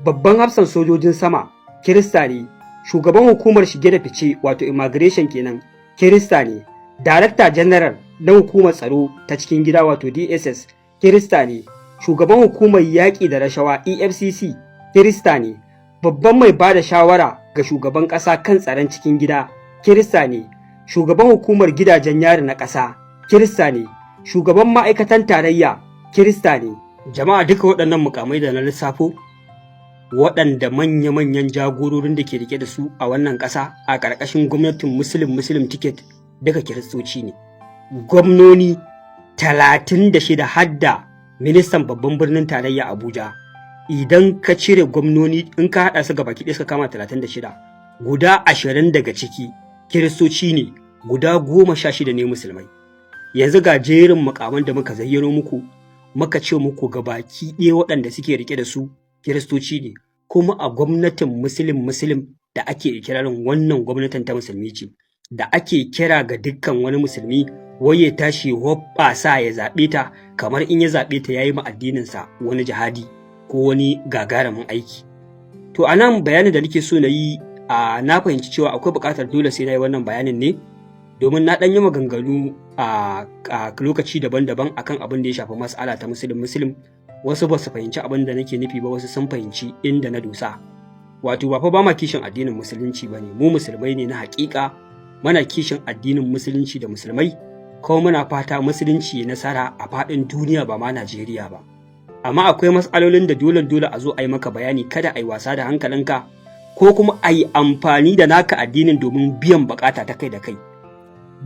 babban hafsan sojojin sama Kirista ne, shugaban hukumar shige da fice wato immigration kenan Kirista ne, Darakta General na hukumar tsaro ta cikin gida wato DSS Kirista ne, shugaban hukumar yaƙi da rashawa EFCC Kirista ne, babban mai ba da shawara ga shugaban ƙasa kan tsaron cikin gida Kirista ne, shugaban hukumar gidajen yari na ƙasa Kirista ne, shugaban ma'aikatan tarayya Kirista ne. Jama'a duka waɗannan mukamai da na lissafo waɗanda manya-manyan jagororin da ke rike da su a wannan ƙasa a ƙarƙashin gwamnatin Muslim ticket duka Kiristoci ne. Gwamnoni 36 hadda ministan babban birnin tarayya Abuja. Idan ka cire gwamnoni in ka haɗa su gaba ɗaya suka kama 36, guda 20 daga ciki Kiristoci ne, guda 16 ne musulmai. Yanzu ga jerin mukaman da muka zayyano muku, muka ce muku gabaki ɗaya waɗanda suke rike da su Kiristoci ne, kuma a gwamnatin Muslim da ake ikirarin wannan gwamnatin ta musulmi ce, da ake kira ga dukkan wani musulmi wai ya tashi hoɓɓasa ya zaɓe ta kamar in ya zaɓe ta ya yi ma addininsa wani jihadi ko wani gagarumin aiki. To a nan bayanin da nake so na yi na fahimci cewa akwai buƙatar dole sai na yi wannan bayanin ne domin na ɗan yi maganganu a lokaci daban-daban akan abin da ya shafi mas'ala ta Muslim. Wasu ba su fahimci abin da nake nufi ba, wasu sun fahimci inda na dosa. Wato ba fa ba ma kishin addinin musulunci ba ne, mu musulmai ne na haƙiƙa, muna kishin addinin musulunci da musulmai, kuma muna fata musulunci ya nasara a faɗin duniya ba ma Najeriya ba. Amma akwai matsalolin da dole a zo a yi maka bayani, kada a yi wasa da hankalinka ko kuma a yi amfani da naka addinin domin biyan bukata ta kai da kai.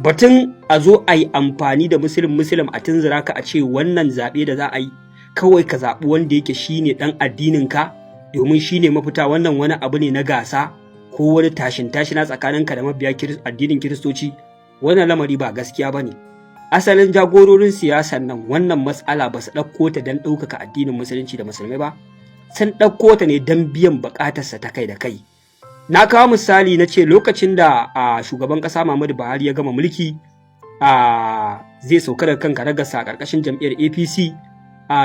Batun a zo a yi amfani da Muslim a tunzura ka a ce wannan zaɓe da za a yi kawai ka zaɓi wanda yake shine ɗan addininka domin shine mafita, wannan wani abu ne na gasa ko wani tashina tsakaninka da mabiya addinin Kiristoci, wannan lamari ba gaskiya ba ne. Asalin jagororin siyasar nan wannan matsala ba su ɗauko ta don ɗaukaka addinin musulunci da musulmai ba, sun ɗauko ta ne don biyan buƙatarsa ta kai da kai. Na kawo misali na ce lokacin da shugaban ƙasa Muhammadu Buhari ya gama mulki zai sauka daga kan karagarsa a ƙarƙashin jam'iyyar APC,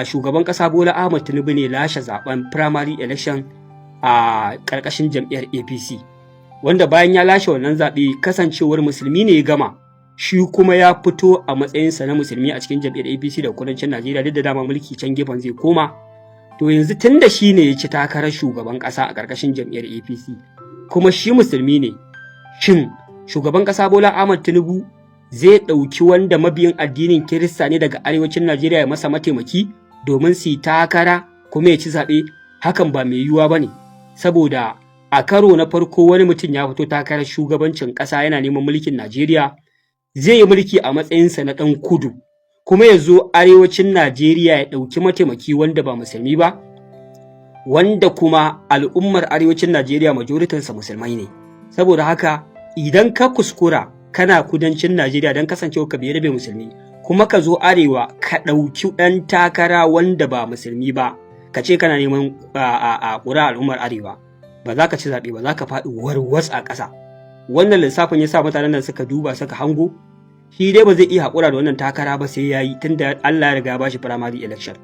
shugaban ƙasa Bola Ahmed Tinubu ne lashe zaben primary election a ƙarƙashin jam'iyyar APC, wanda bayan ya lashe wannan zaɓe kasancewar musulmi ne ya gama, shi kuma ya fito a matsayinsa na musulmi a cikin jam'iyyar APC da kudancin Najeriya, duk da dama mulki can gefen zai koma. To yanzu tun da shi ne ya ci takarar shugaban ƙasa a ƙarƙashin jam'iyyar APC, kuma shi musulmi ne, shin shugaban ƙasa Bola Ahmed Tinubu zai ɗauki wanda mabiyin addinin Kirista ne daga arewacin Najeriya ya masa mataimaki domin su yi takara kuma ya ci zaɓe? Hakan ba mai yiwuwa ba ne, saboda a karo na farko wani mutum ya fito takarar shugabancin ƙasa yana neman mulkin Najeriya, zai yi mulki a matsayinsa na ɗan kudu, kuma ya zo arewacin Najeriya ya ɗauki mataimaki wanda ba musulmi ba, wanda kuma al'ummar arewacin Najeriya majoritinsa musulmai ne. Saboda haka idan ka kuskura kana kudancin Najeriya don kasancewa ka bai rabe musulmi, kuma ka zo arewa ka ɗauki ɗan takara wanda ba musulmi ba, ka ce kana neman ƙura al'ummar arewa, ba za ka ci zaɓe ba, za ka faɗi warwas a ƙasa. Wannan lissafin ya sa mutanen nan suka duba suka hango shi dai ba zai iya haƙura da wannan takara ba sai ya yi, tunda Allah ya riga ba shi primary election,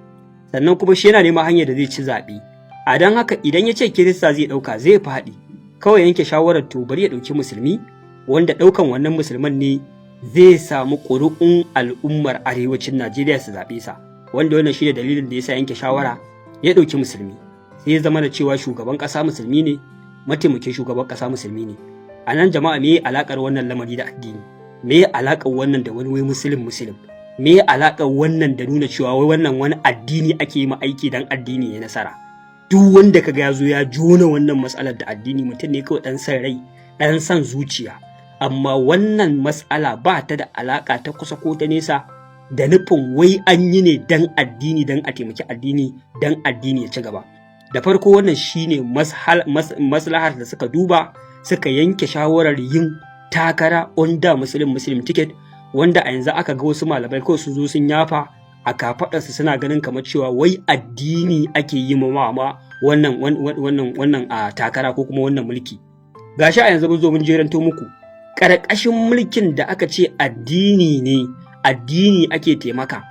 sannan kuma shi yana neman hanyar da zai ci zaɓe. A don haka idan ya ce Kirista zai ɗauka zai faɗi, kawai yanke shawarar to bari ya ɗauki musulmi, wanda ɗaukan wannan musulman ne zai samu ƙuri'un al'ummar arewacin Najeriya su zaɓe sa, wanda wannan shi ne dalilin da ya sa yanke shawara ya ɗauki musulmi. Sai ya zama da cewa shugaban ƙasa musulmi ne, mataimakin shugaban ƙasa musulmi ne. A nan jama'a me alaƙar wannan lamari da addini? Me alaƙar wannan da wani wai musulun? Me alaƙar wannan da nuna cewa wai wannan wani addini ake yi ma aiki dan addini ya nasara? Duk wanda kaga ya zo ya jona wannan matsalar da addini mutum ne kawai ɗan san rai, ɗan san zuciya. amma wannan mas'ala ba ta da alaƙa ta kusa ko ta nesa da nufin wai an yi ne dan addini, dan a taimaki addini, dan addini ya ci gaba. Da farko wannan shine maslahar da suka duba suka yanke shawarar yin takara onda muslim ticket, wanda a yanzu aka ga wasu malamai kawai su zo sun yafa a kafaɗarsu suna ganin kamar cewa wai addini ake yi ma wannan a takara ko kuma wannan mulki. Gashi a yanzu mun zo mun jeranto muku ƙarƙashin mulkin da aka ce addini ne, addini ake taimaka,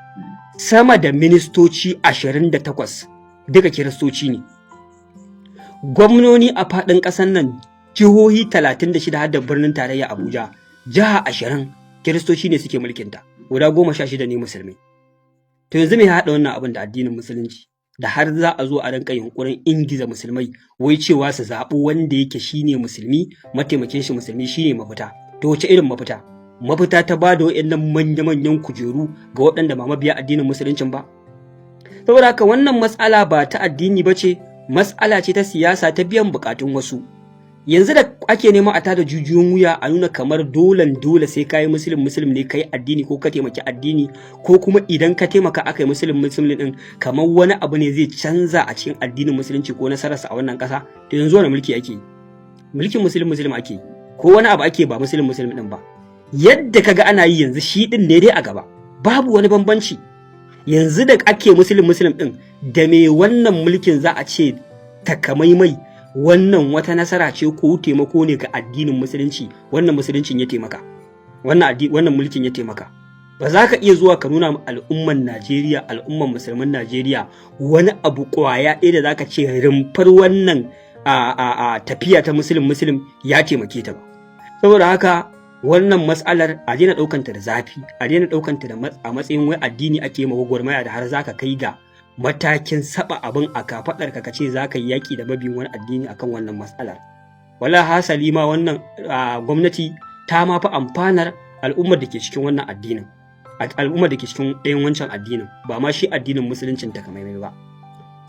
sama da ministoci 28 duka kiristoci ne. Gwamnoni a faɗin ƙasar nan jihohi 36 har da birnin tarayya Abuja, jiha 20 kiristoci ne suke mulkinta, guda 16 ne musulmi. To yanzu me ya haɗa wannan abin da addinin musulunci, da har za a zo a rinka yunkurin ingiza musulmai wai cewa su zaɓi wanda yake shine musulmi, mataimakin shi musulmi shine mafita. To wace irin mafita? Mafita ta ba da waɗannan manya-manyan kujeru ga waɗanda ba mabiya addinin musuluncin ba. Saboda haka wannan matsala ba ta addini ba ce, matsala ce ta siyasa ta biyan bukatun wasu. Yanzu da ake nema a tada jujuyoyin wuya a nuna kamar dole sai kayi musulmi ne kai addini ko ka taimaki addini, ko kuma idan ka taimaka aka yi musulmi din kamar wani abu ne zai canza a cikin addinin musulunci ko nasararsa a wannan kasa. To yanzu wani mulki ake yi? Mulkin musulmi ake yi ko wani abu ake ba musulmi din ba? Yadda kaga ana yi yanzu shi din ne dai a gaba, babu wani bambanci. Yanzu da ake musulmi din da me wannan mulkin za a ce takamaimai wannan wata nasara ce ko taimako ne ga addinin musulunci, wannan musuluncin ya taimaka, wannan mulkin ya taimaka. Ba za ka iya zuwa ka nuna al'umman Najeriya, al'umman musulman Najeriya wani abu kwaya ɗaya da za ka ce rumfar wannan tafiya ta musulun ya taimake ta ba. Saboda haka wannan matsalar a daina ɗaukanta da zafi, a daina ɗaukanta a matsayin wai addini ake yi gwagwarmaya da har za ka kai ga matakin saba abin a kafaɗar ka ce za ka yi yaƙi da mabiyin wani addini akan wannan matsalar. Wala hasali ma wannan gwamnati ta ma fi amfanar al'ummar da ke cikin wannan addinin, al'ummar da ke cikin ɗayan wancan addinin, ba ma shi addinin musuluncin takamaimai ba.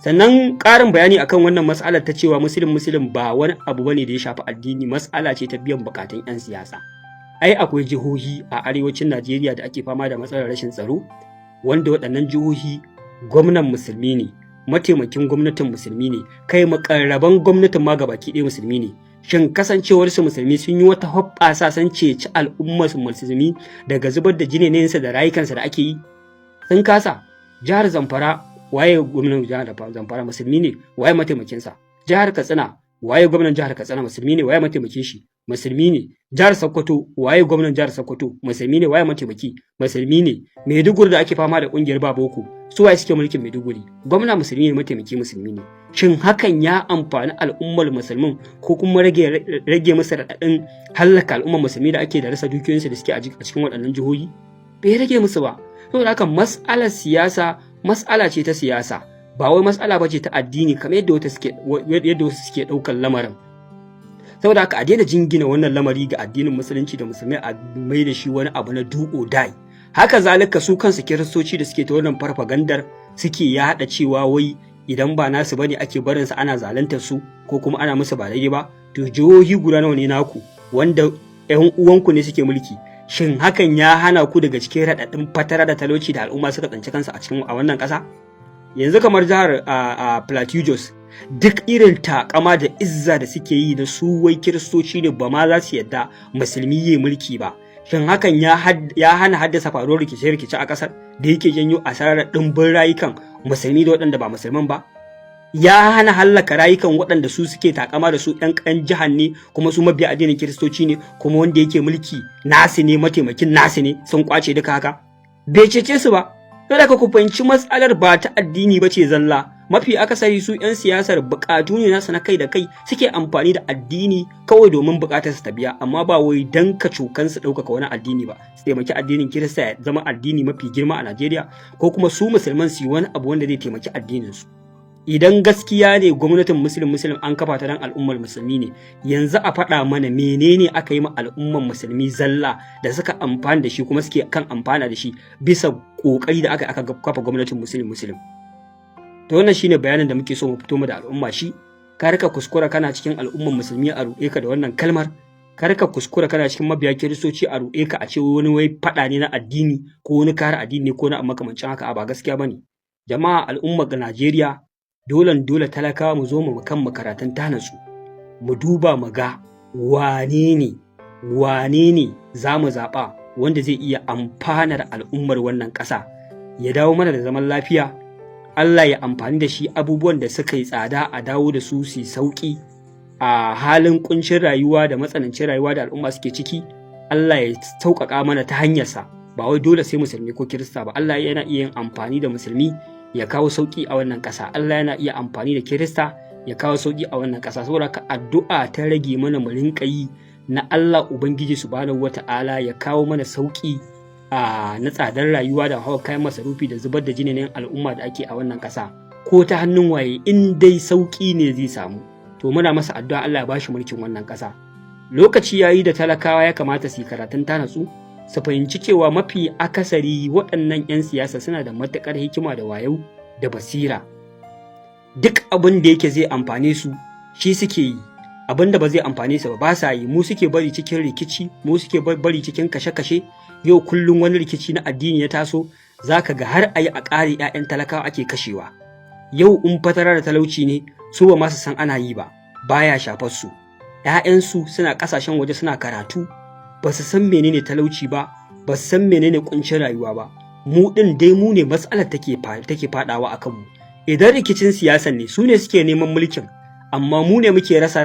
Sannan ƙarin bayani akan wannan matsalar ta cewa musulun ba wani abu bane da ya shafi addini, matsala ce ta biyan bukatun 'yan siyasa. Ai akwai jihohi a arewacin Najeriya da ake fama da matsalar rashin tsaro, wanda waɗannan jihohi gwamnan musulmi ne, mataimakin gwamnatin musulmi ne, kai makarraban gwamnatin ma gabaki ɗaya musulmi ne. Shin kasancewar su musulmi sun yi wata hoɓɓasa sun ceci al'ummar musulmi daga zubar da jininsa da rayukansa da ake yi? Sun kasa. Jihar Zamfara, waye gwamnan jihar Zamfara musulmi ne, waye mataimakinsa? Jihar Katsina, waye gwamnan jihar Katsina musulmi ne, waye mataimakin shi? Musulmi ne. Jihar Sokoto, waye gwamnan jihar Sokoto? Musulmi ne, waye mataimaki? Musulmi ne. Maiduguri da ake fama da kungiyar Baboko, su waye suke mulkin Maiduguri? Gwamna musulmi ne, mataimaki musulmi ne. Shin hakan ya amfani al'ummar musulmin ko kuma rage musu raɗaɗin hallaka al'ummar musulmi da ake da rasa dukiyoyinsu da suke a cikin waɗannan jihohi? Bai rage musu ba. Saboda haka mas'alar siyasa mas'ala ce ta siyasa, ba wai mas'ala ba ce ta addini kamar yadda wasu suke ɗaukar lamarin. Saboda haka a daina jingina wannan lamari ga addinin musulunci da musulmai a mai da shi wani abu na do or die. Haka zalika su kansu kiristoci da suke ta wannan farfagandar suke yaɗa cewa wai idan ba nasu bane ake barin su ana zaluntar su ko kuma ana musu ba daidai ba. To jihohi guda nawa ne naku wanda ƴan uwanku ne suke mulki? Shin hakan ya hana ku daga cikin raɗaɗin fatara da talauci da al'umma suka tsanci kansu a wannan ƙasa? Yanzu kamar jihar Plateau Jos, duk irin takama da izza da suke yi da su wai kiristoci ne ba ma za su yadda musulmi yi mulki ba. Shin hakan ya hana haddasa faruwar rikice-rikice a ƙasar da yake janyo asarar ɗimbin rayukan musulmi da waɗanda ba musulman ba? Ya hana hallaka rayukan waɗanda su suke takama da su ɗan jihar ne kuma su mabiya addinin kiristoci ne kuma wanda yake mulki nasu ne, mataimakin nasu ne, sun kwace duka haka? Bai cece su ba. Kada ka ku fahimci matsalar ba ta addini ba ce zalla. Mafi akasari su 'yan siyasar bukatu ne nasu na kai da kai, suke amfani da addini kawai domin bukatar su ta biya, amma ba wai dan ka cokan su ɗaukaka wani addini ba, su taimaki addinin Kirista ya zama addini mafi girma a Najeriya, ko kuma su musulman su yi wani abu wanda zai taimaki addinin su. Idan gaskiya ne gwamnatin musulun an kafa ta dan al'ummar musulmi ne, yanzu a faɗa mana menene aka yi ma al'ummar musulmi zalla da suka amfana da shi kuma suke kan amfana da shi bisa kokari da aka kafa gwamnatin musulun. To wannan shine bayanin da muke so mu fito mu da al'umma shi. Ka rika kuskura kana cikin al'ummar musulmi a roƙe ka da wannan kalmar, kar ka kuskura kana cikin mabiya kiristoci a ruɗe ka a ce wani wai faɗa ne na addini ko wani kare addini ko na makamancin haka ba gaskiya bane. Jama'a al'ummar Najeriya dole talakawa mu zo mu kan makaratun tanatsu mu duba mu ga wane ne za mu zaɓa wanda zai iya amfanar al'ummar wannan ƙasa ya dawo mana da zaman lafiya. Allah ya amfani da shi abubuwan da suka yi tsada a dawo da su sauƙi a halin kuncin rayuwa da matsanancin rayuwa da al'umma suke ciki. Allah ya sauƙaƙa mana ta hanyarsa, ba wai dole sai musulmi ko kirista ba. Allah yana iya yin amfani da musulmi ya kawo sauƙi a wannan ƙasa. Allah yana iya amfani da kirista ya kawo sauƙi a wannan ƙasa. Saboda ka addu'a ta rage mana mu rinƙa yi na Allah Ubangiji subhanahu wata'ala ya kawo mana sauƙi na tsadar rayuwa da hawa kayan masarufi da zubar da jinin al'umma da ake a wannan ƙasa, ko ta hannun waye, in dai sauƙi ne zai samu to muna masa addu'a Allah ya bashi mulkin wannan ƙasa. Lokaci yayi da talakawa ya kamata su yi karatun tanatsu su fahimci cewa mafi akasari waɗannan 'yan siyasa suna da matuƙar hikima da wayo da basira. Duk abin da yake zai amfane su shi suke yi, abin da ba zai amfane su ba sa yi. Mu suke bari cikin rikici, mu suke bari cikin kashe-kashe. Yau kullum wani rikici na addini ya taso zaka ga har ayi a ƙare 'ya'yan talakawa ake kashewa. Yau in fatara da talauci ne su ba ma su san ana yi ba, baya shafar su. 'Ya'yansu suna ƙasashen waje suna karatu, ba su san menene talauci ba, ba su san menene kuncin rayuwa ba. Mu ɗin dai mu ne matsalar take faɗawa a kanmu. Idan rikicin siyasan ne su ne suke neman mulkin, amma mu ne muke rasa